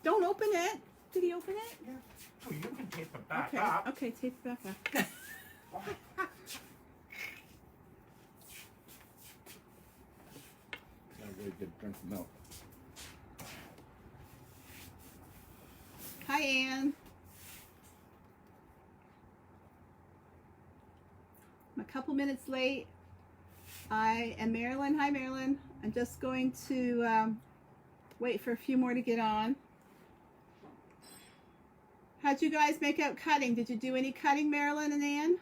Don't open it. Did he open it? Yeah. Oh, you can tape it back Okay. up. Okay, tape it back up. Got a really good drink of milk. Hi, Anne. I'm a couple minutes late. I am Marilyn. Hi, Marilyn. I'm just going to wait for a few more to get on. How'd you guys make out cutting? Did you do any cutting, Marilyn and Anne?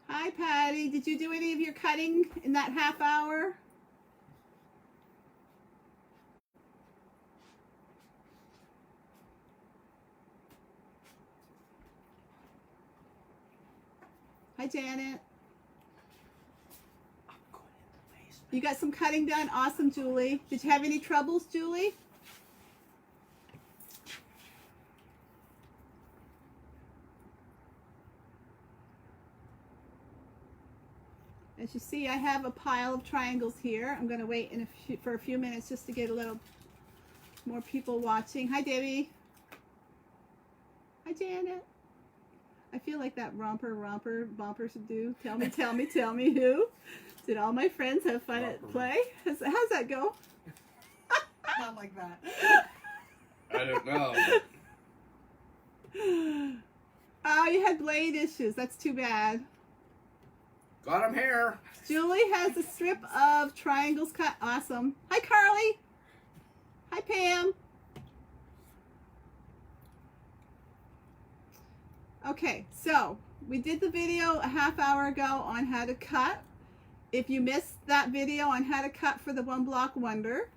Hi, Patty. Did you do any of your cutting in that half hour? Hi, Janet. I'm going in the basement. You got some cutting done? Awesome, Julie. Did you have any troubles, Julie? As you see, I have a pile of triangles here. I'm going to wait for a few minutes just to get a little more people watching. Hi, Debbie. Hi, Janet. I feel like that romper bumper should do. Tell me, tell me, tell me who. Did all my friends have fun at play? How's that go? Not like that. I don't know. Oh, you had blade issues. That's too bad. Got him here. Julie has a strip of triangles cut. Awesome. Hi, Carly. Hi, Pam. Okay, so we did the video a half hour ago on how to cut. If you missed that video on how to cut for the One Block Wonder,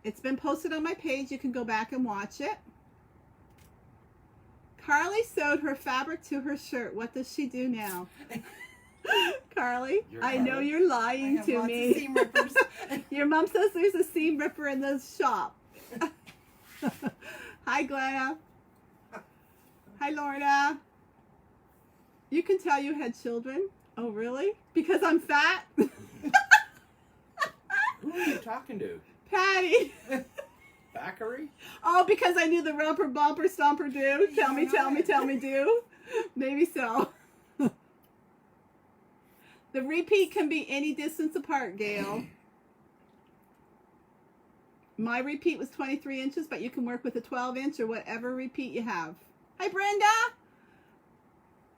it's been posted on my page. You can go back and watch it. Carly sewed her fabric to her shirt. What does she do now? Carly, I know you're lying to lots me. of seam rippers. Your mom says there's a seam ripper in the shop. Hi, Glenna. Hi, Lorna. You can tell you had children. Oh, really? Because I'm fat? Who are you talking to? Patty. Thackeray? Oh, because I knew the romper bumper stomper do. Tell me, You tell know me, it. tell me do. Maybe so. The repeat can be any distance apart, Gail. My repeat was 23 inches, but you can work with a 12-inch or whatever repeat you have. Hi, Brenda.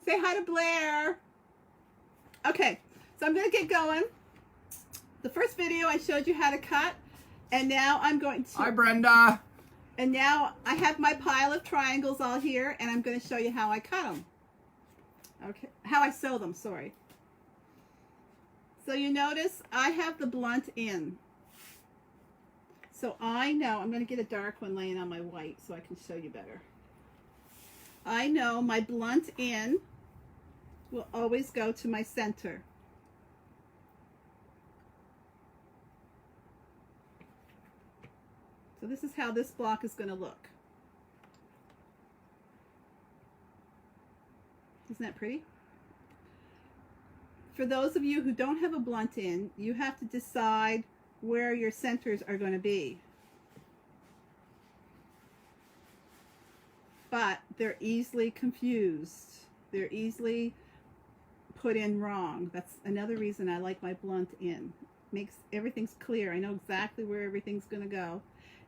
Say hi to Blair. Okay, so I'm going to get going. The first video I showed you how to cut, and now I'm going to... Hi, Brenda. And now I have my pile of triangles all here, and I'm going to show you how I cut them. Okay, how I sew them, sorry. So you notice I have the blunt in. So I know, I'm going to get a dark one laying on my white so I can show you better. I know my blunt in will always go to my center. So this is how this block is going to look. Isn't that pretty? For those of you who don't have a blunt in, you have to decide where your centers are going to be. But they're easily confused. They're easily put in wrong. That's another reason I like my blunt in. Makes everything's clear. I know exactly where everything's going to go.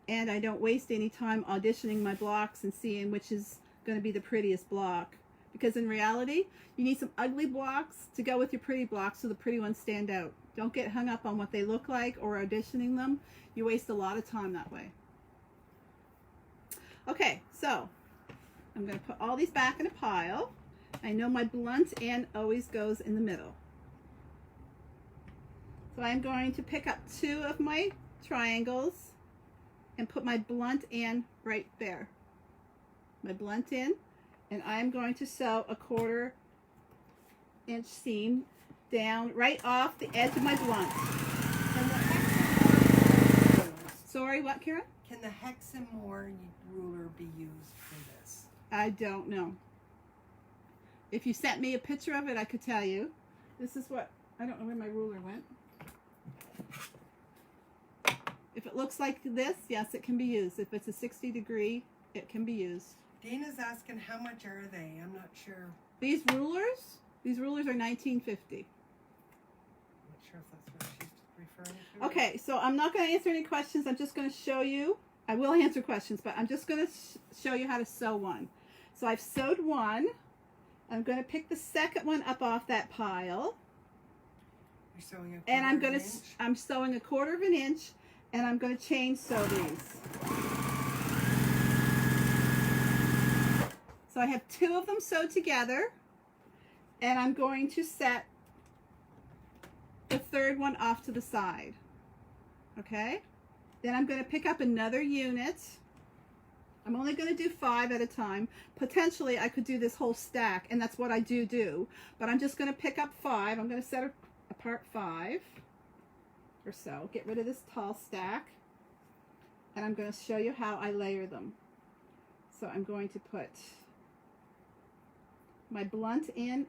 And I don't waste any time auditioning my blocks and seeing which is going to be the prettiest block. Because in reality, you need some ugly blocks to go with your pretty blocks so the pretty ones stand out. Don't get hung up on what they look like or auditioning them. You waste a lot of time that way. Okay, so I'm going to put all these back in a pile. I know my blunt end always goes in the middle. So I'm going to pick up 2 of my triangles and put my blunt end right there. My blunt in. And I'm going to sew a 1/4 inch seam down right off the edge of my blunt. Sorry, what, Karen? Can the Hexamore ruler be used for this? I don't know. If you sent me a picture of it, I could tell you. This is what, I don't know where my ruler went. If it looks like this, yes, it can be used. If it's a 60 degree, it can be used. Dana's asking how much are they? I'm not sure. These rulers are 1950. I'm not sure if that's what she's referring to. Okay, so I'm not going to answer any questions. I'm just going to show you. I will answer questions, but I'm just going to show you how to sew one. So I've sewed one. I'm going to pick the second one up off that pile. You're sewing a And I'm quarter going of to, an inch. I'm sewing a 1/4 of an inch, and I'm going to chain sew these. So I have 2 of them sewed together, and I'm going to set the 3rd one off to the side. Okay? Then I'm going to pick up another unit. I'm only going to do 5 at a time. Potentially I could do this whole stack, and that's what I do. But I'm just going to pick up 5. I'm going to set apart 5 or so. Get rid of this tall stack. And I'm going to show you how I layer them. So I'm going to put my blunt in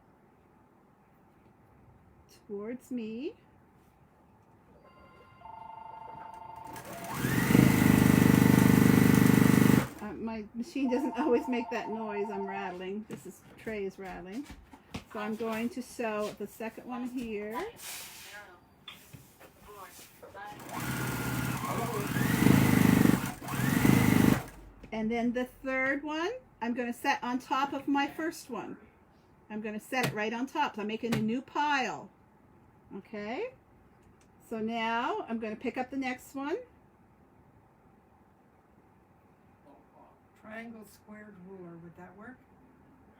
towards me. My machine doesn't always make that noise. I'm rattling. Tray is rattling. So I'm going to sew the second one here. And then the 3rd one, I'm going to set on top of my first one. I'm going to set it right on top. So I'm making a new pile. Okay? So now I'm going to pick up the next one. Triangle squared ruler, would that work?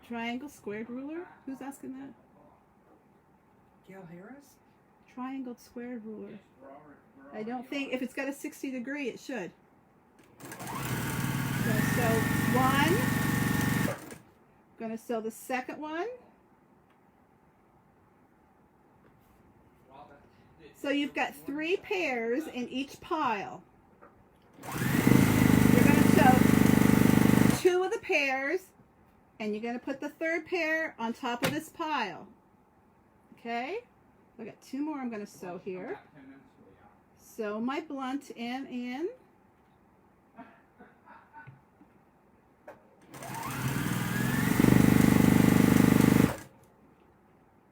Triangle squared ruler? Who's asking that? Gail Harris? Triangle squared ruler. I don't think, if it's got a 60 degree, it should. I'm going to sew one. I'm going to sew the second one. So you've got 3 pairs in each pile. You're going to sew 2 of the pairs, and you're going to put the 3rd pair on top of this pile. Okay? I got 2 more I'm going to sew here. Sew my blunt in.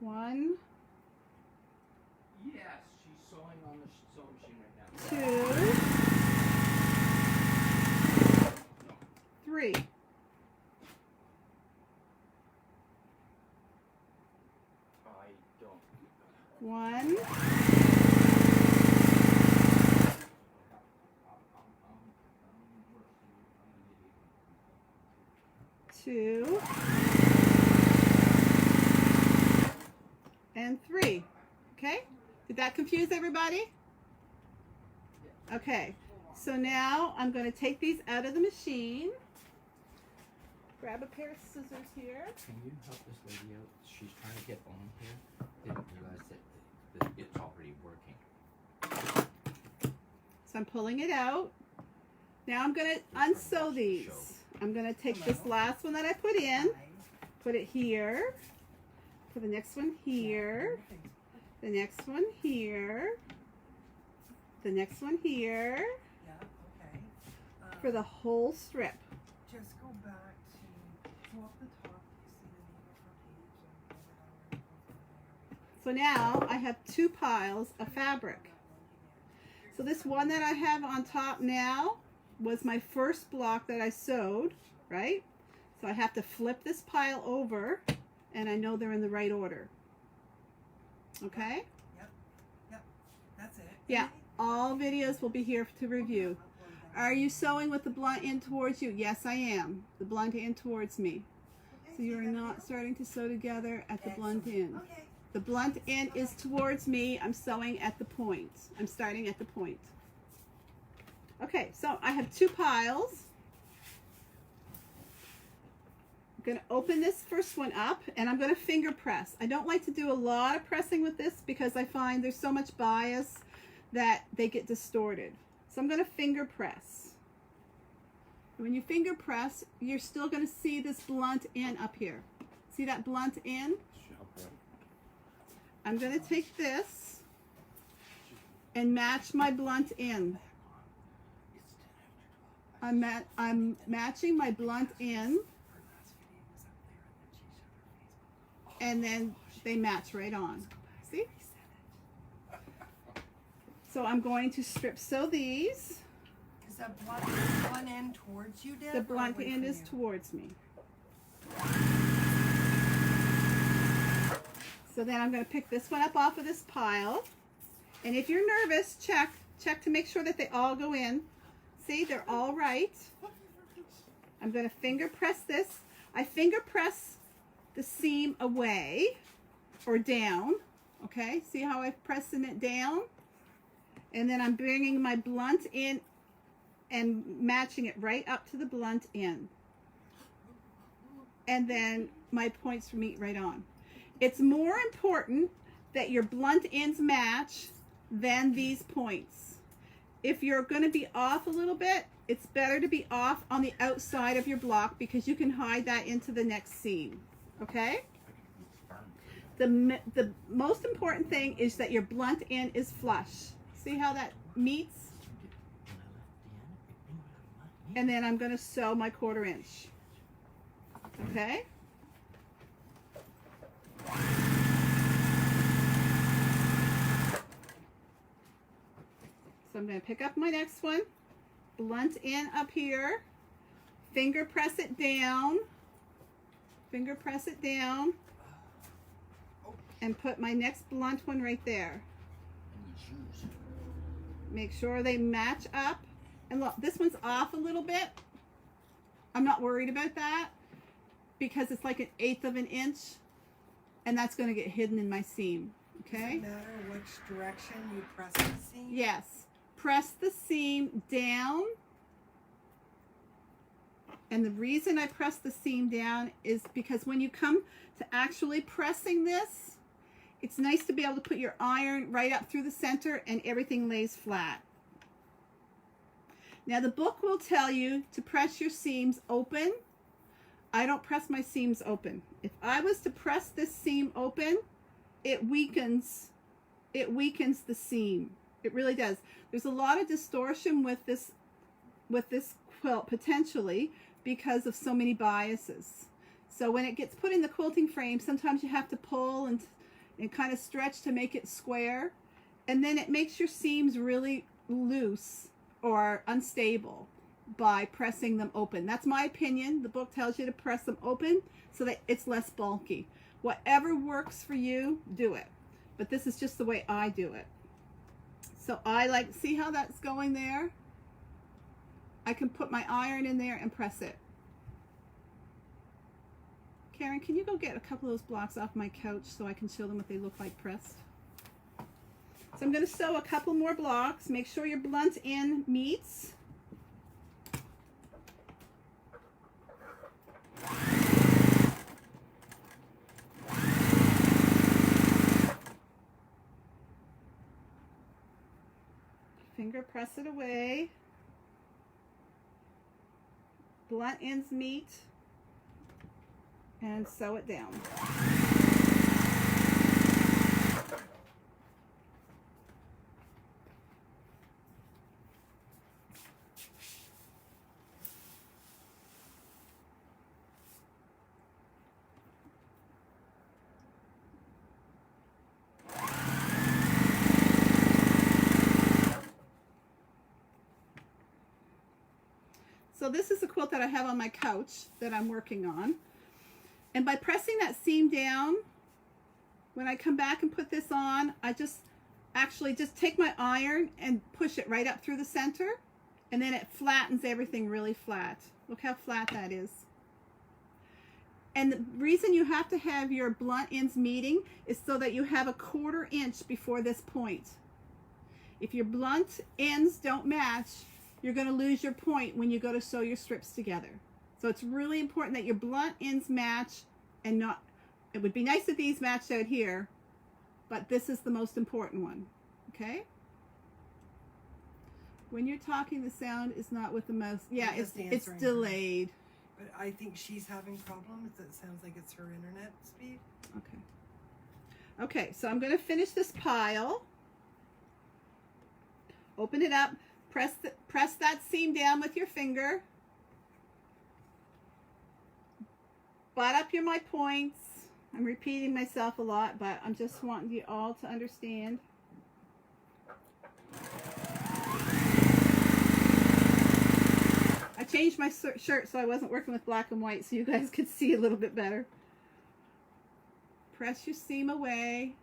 One, Yes, she's sewing on the sewing machine right now. 2, 3. I don't. 1, 2, and 3. Okay? Did that confuse everybody? Okay. So now I'm going to take these out of the machine. Grab a pair of scissors here. Can you help this lady out? She's trying to get on here. Didn't realize that it's already working. So I'm pulling it out. Now I'm going to unsew these. I'm going to take this last one that I put in, put it here, put the next one here, the next one here, the next one here, Yeah, okay. for the whole strip. Just go back to, go up the top, you see the name of her page, and So now I have 2 piles of fabric. So this one that I have on top now was my first block that I sewed, right? So I have to flip this pile over, and I know they're in the right order. Okay? Yep, that's it. Yeah, all videos will be here to review. Are you sewing with the blunt in towards you? Yes, I am. The blunt in towards me. So you're not starting to sew together at the blunt in. Okay. The blunt end is towards me. I'm sewing at the point. I'm starting at the point. Okay, so I have 2 piles. I'm going to open this first one up, and I'm going to finger press. I don't like to do a lot of pressing with this because I find there's so much bias that they get distorted. So I'm going to finger press. When you finger press, you're still going to see this blunt end up here. See that blunt end? I'm going to take this and match my blunt end. I'm matching my blunt end, and then they match right on. See? So I'm going to strip sew these. Is that blunt end towards you, Deb? The or blunt away end from is you? towards me. So then I'm going to pick this one up off of this pile. And if you're nervous, check to make sure that they all go in. See, they're all right. I'm going to finger press this. I finger press the seam away or down. Okay, see how I'm pressing it down? And then I'm bringing my blunt in and matching it right up to the blunt end. And then my points meet right on. It's more important that your blunt ends match than these points. If you're going to be off a little bit, it's better to be off on the outside of your block because you can hide that into the next seam. Okay? The most important thing is that your blunt end is flush. See how that meets? And then I'm going to sew my 1/4 inch. Okay? So I'm going to pick up my next one, blunt end up here, finger press it down, and put my next blunt one right there. Make sure they match up. And look, this one's off a little bit. I'm not worried about that because it's like 1/8 of an inch, and that's going to get hidden in my seam. Okay? Does it matter which direction you press the seam? Yes. Press the seam down. And the reason I press the seam down is because when you come to actually pressing this, it's nice to be able to put your iron right up through the center and everything lays flat. Now the book will tell you to press your seams open. I don't press my seams open. If I was to press this seam open, it weakens the seam. It really does. There's a lot of distortion with this quilt potentially because of so many biases. So when it gets put in the quilting frame, sometimes you have to pull and kind of stretch to make it square, and then it makes your seams really loose or unstable by pressing them open. That's my opinion. The book tells you to press them open so that it's less bulky. Whatever works for you, do it. But this is just the way I do it. So I see how that's going there? I can put my iron in there and press it. Karen, can you go get a couple of those blocks off my couch so I can show them what they look like pressed? So I'm going to sew a couple more blocks. Make sure your blunt end meets. Finger press it away. Blunt ends meet. And sew it down. So this is a quilt that I have on my couch that I'm working on. And by pressing that seam down, when I come back and put this on, I just take my iron and push it right up through the center, and then it flattens everything really flat. Look how flat that is. And the reason you have to have your blunt ends meeting is so that you have a 1/4 inch before this point. If your blunt ends don't match, you're going to lose your point when you go to sew your strips together. So it's really important that your blunt ends match, and not, it would be nice if these matched out here, but this is the most important one, okay? When you're talking, the sound is not with the mouse. Yeah, I'm it's just answering her. delayed. But I think she's having problems. It sounds like it's her internet speed. Okay. Okay, so I'm going to finish this pile. Open it up. Press that seam down with your finger. Butt up my points. I'm repeating myself a lot, but I'm just wanting you all to understand. I changed my shirt so I wasn't working with black and white so you guys could see a little bit better. Press your seam away.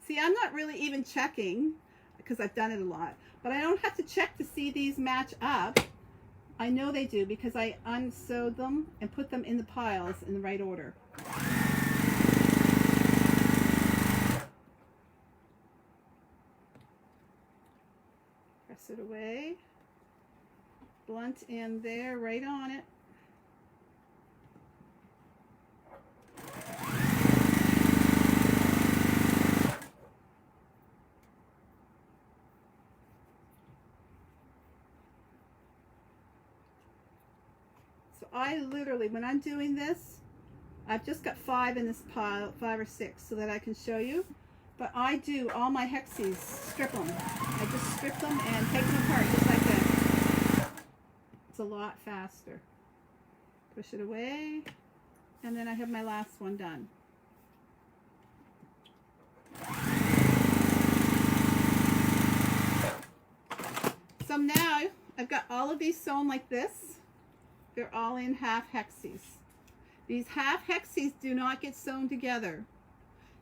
See, I'm not really even checking because I've done it a lot, but I don't have to check to see these match up. I know they do because I unsewed them and put them in the piles in the right order. Press it away. Blunt in there, right on it. So I literally, when I'm doing this, I've just got 5 in this pile, 5 or 6, so that I can show you. But I do all my hexes, strip them. I just strip them and take them apart just like this. It's a lot faster. Push it away, and then I have my last one done. So now I've got all of these sewn like this. They're all in half hexes. These half hexes do not get sewn together.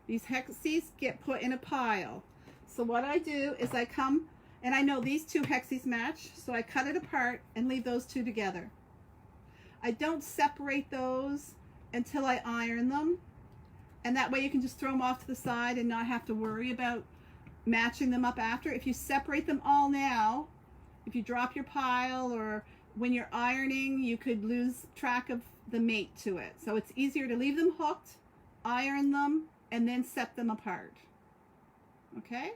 These hexes get put in a pile. So what I do is I come, and I know these 2 hexes match, so I cut it apart and leave those 2 together. I don't separate those until I iron them, and that way you can just throw them off to the side and not have to worry about matching them up after. If you separate them all now, if you drop your pile or when you're ironing, you could lose track of the mate to it. So it's easier to leave them hooked, iron them, and then set them apart. Okay?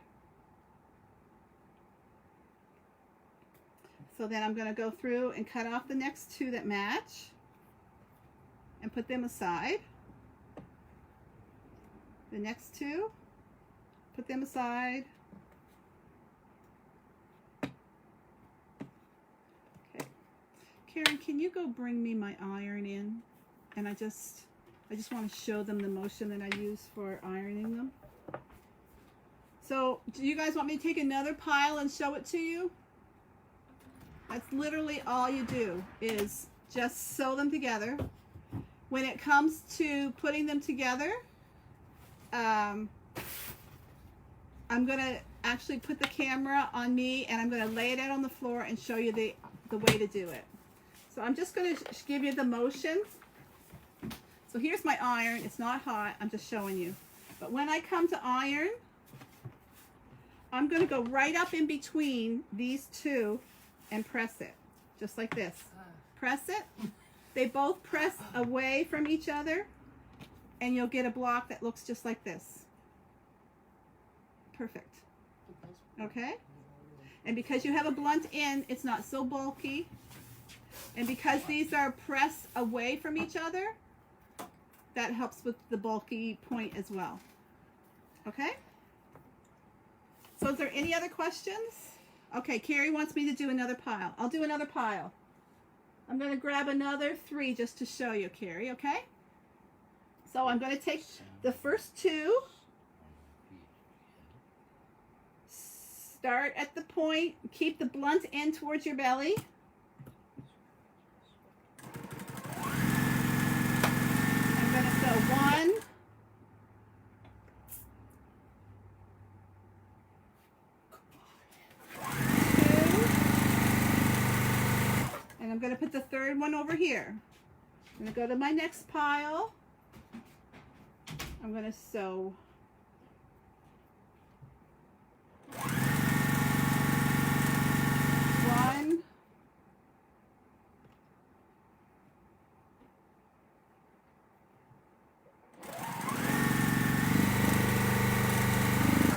So then I'm going to go through and cut off the next 2 that match and put them aside. The next 2, put them aside. Okay. Karen, can you go bring me my iron in? And I just want to show them the motion that I use for ironing them. So, do you guys want me to take another pile and show it to you? That's literally all you do, is just sew them together. When it comes to putting them together, I'm going to actually put the camera on me and I'm going to lay it out on the floor and show you the way to do it. So I'm just going to give you the motion. So here's my iron. It's not hot. I'm just showing you. But when I come to iron, I'm going to go right up in between these 2 and press it. Just like this. Press it. They both press away from each other and you'll get a block that looks just like this. Perfect. Okay? And because you have a blunt end, it's not so bulky. And because these are pressed away from each other, that helps with the bulky point as well. Okay? So is there any other questions? Okay, Carrie wants me to do another pile. I'll do another pile. I'm going to grab another 3 just to show you, Carrie, okay? So I'm going to take the first 2, start at the point, keep the blunt end towards your belly. I'm going to sew 1, 2, and I'm going to put the 3rd one over here. I'm going to go to my next pile. I'm going to sew 1,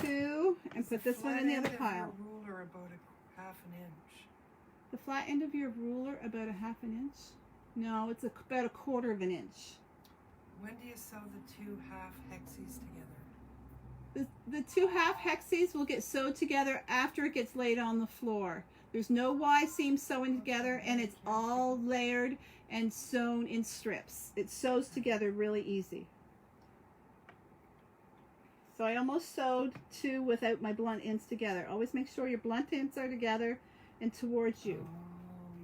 2, put this one flat in the end other of your pile. ruler about a half an inch. The flat end of your ruler about a half an inch? No, it's about a quarter of an inch. When do you sew the 2 half hexies together? The 2 half hexies will get sewed together after it gets laid on the floor. There's no Y seam sewing together, and it's all layered and sewn in strips. It sews together really easy. So I almost sewed 2 without my blunt ends together. Always make sure your blunt ends are together and towards you. Oh,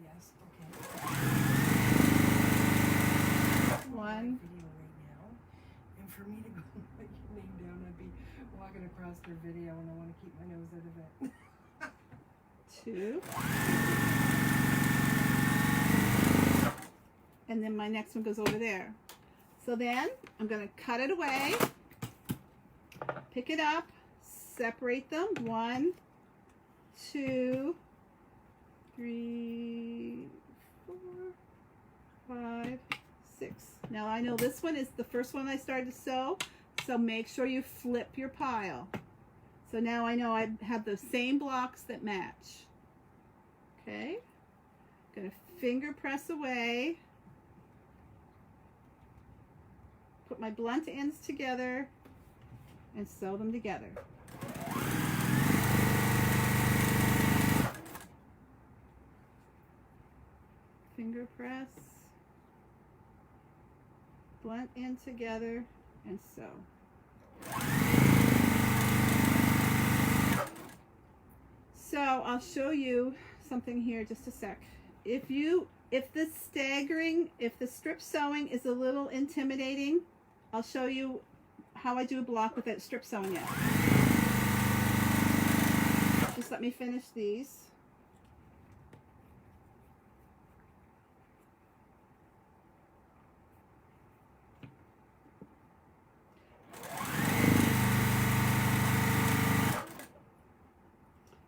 yes, okay. 1. Video right now. And for me to go write your name down, I'd be walking across their video and I want to keep my nose out of it. 2. And then my next one goes over there. So then I'm going to cut it away, pick it up, separate them. 1, 2, 3, 4, 5, 6. Now I know this one is the first one I started to sew, so make sure you flip your pile. So now I know I have the same blocks that match. Okay, gonna finger press away, put my blunt ends together and sew them together. Finger press, blunt end together and sew. So I'll show you something here just a sec. If the strip sewing is a little intimidating, I'll show you how I do a block without strip sewing it. Just let me finish these.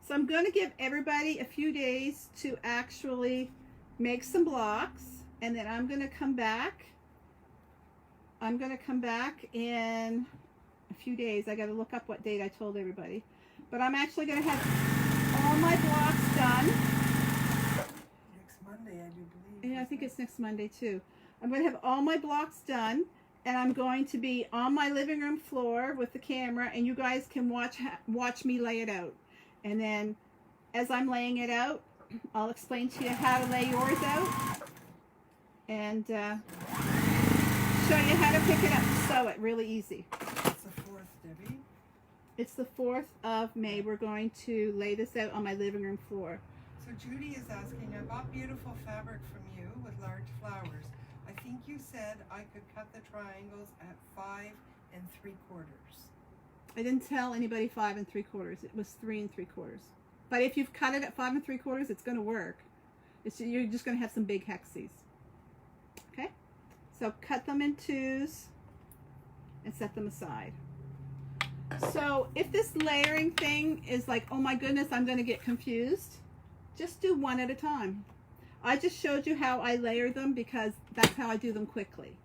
So I'm going to give everybody a few days to actually make some blocks, and then I'm going to come back. I'm going to come back in a few days. I got to look up what date I told everybody. But I'm actually going to have all my blocks done. Next Monday, I do believe. Yeah, I think it's next Monday too. I'm going to have all my blocks done, and I'm going to be on my living room floor with the camera, and you guys can watch me lay it out. And then as I'm laying it out, I'll explain to you how to lay yours out and show you how to pick it up and sew it really easy. It's the 4th, Debbie. It's the 4th of May. We're going to lay this out on my living room floor. So Judy is asking, I bought beautiful fabric from you with large flowers. I think you said I could cut the triangles at 5 3/4. I didn't tell anybody 5 3/4. It was 3 3/4. But if you've cut it at 5 3/4, it's going to work. You're just going to have some big hexies. Okay? So cut them in 2s and set them aside. So if this layering thing is like, oh my goodness, I'm going to get confused, just do one at a time. I just showed you how I layer them because that's how I do them quickly.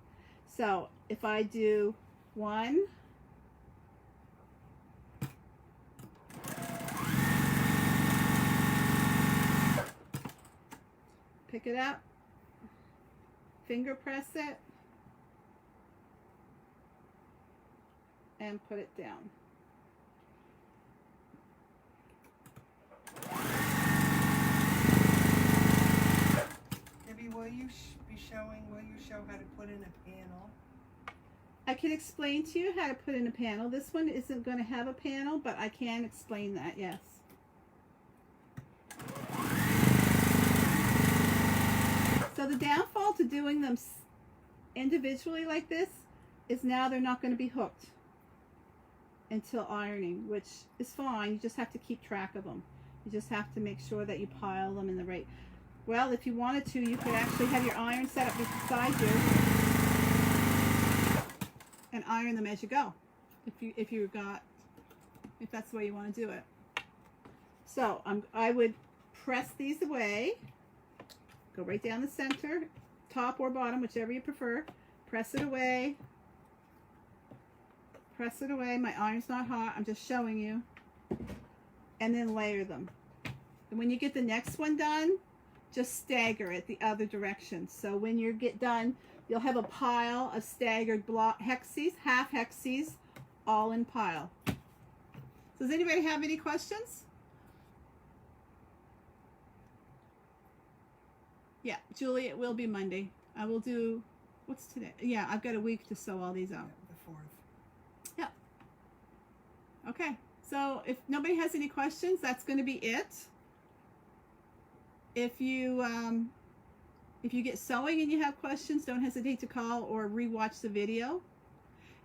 So if I do 1, pick it up, finger press it, and put it down. Debbie, will you show how to put in a panel? I can explain to you how to put in a panel. This one isn't going to have a panel, but I can explain that, yes. So the downfall to doing them individually like this is now they're not going to be hooked until ironing, which is fine. You just have to keep track of them. You just have to make sure that you pile them in the right. Well, if you wanted to, you could actually have your iron set up beside you and iron them as you go. If that's the way you want to do it. So I would press these away. Go right down the center, top or bottom, whichever you prefer. Press it away. Press it away. My iron's not hot. I'm just showing you. and then layer them. And when you get the next one done, just stagger it the other direction. So when you get done, you'll have a pile of staggered block hexes, half hexes, all in pile. Does anybody have any questions? Yeah, Julie, it will be Monday. I will do, what's today? Yeah, I've got a week to sew all these out. The 4th. Okay, so if nobody has any questions, that's going to be it. If you get sewing and you have questions, don't hesitate to call or rewatch the video.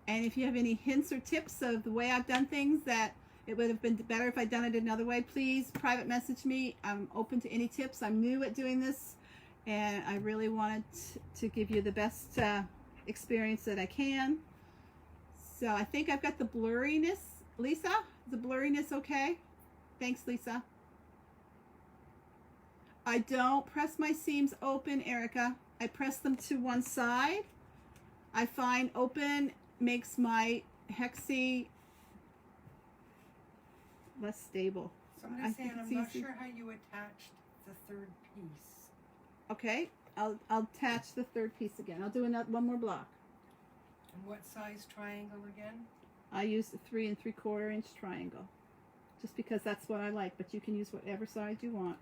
And if you have any hints or tips of the way I've done things that it would have been better if I'd done it another way, please private message me. I'm open to any tips. I'm new at doing this, and I really wanted to give you the best experience that I can. So I think I've got the blurriness. Lisa, is the blurriness okay? Thanks, Lisa. I don't press my seams open, Erica. I press them to one side. I find open makes my hexie less stable. Somebody's saying, think I'm it's not easy. sure how you attached the 3rd piece. Okay, I'll attach the 3rd piece again. I'll do one more block. And what size triangle again? I use the 3 3/4 inch triangle, just because that's what I like. But you can use whatever size you want.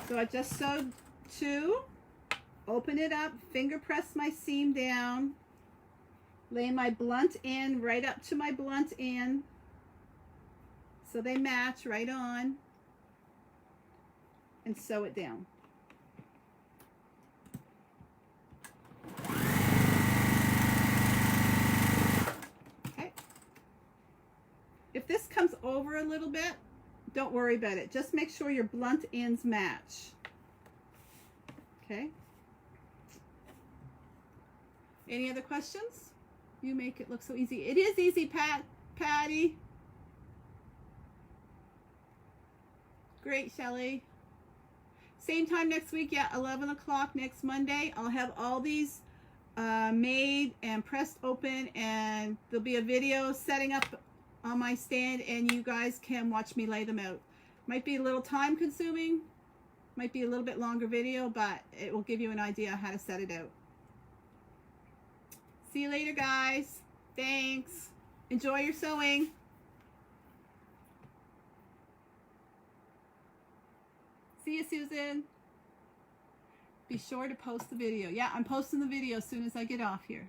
So I just sewed 2. Open it up, finger press my seam down, lay my blunt in right up to my blunt in, so they match right on, and sew it down. Okay. If this comes over a little bit, don't worry about it. Just make sure your blunt ends match. Okay. Any other questions? You make it look so easy. It is easy, Patty. Great, Shelley. Same time next week, yeah, 11 o'clock next Monday. I'll have all these made and pressed open, and there'll be a video setting up on my stand, and you guys can watch me lay them out. Might be a little time consuming, might be a little bit longer video, but it will give you an idea how to set it out. See you later, guys. Thanks. Enjoy your sewing. See you, Susan. Be sure to post the video. Yeah, I'm posting the video as soon as I get off here.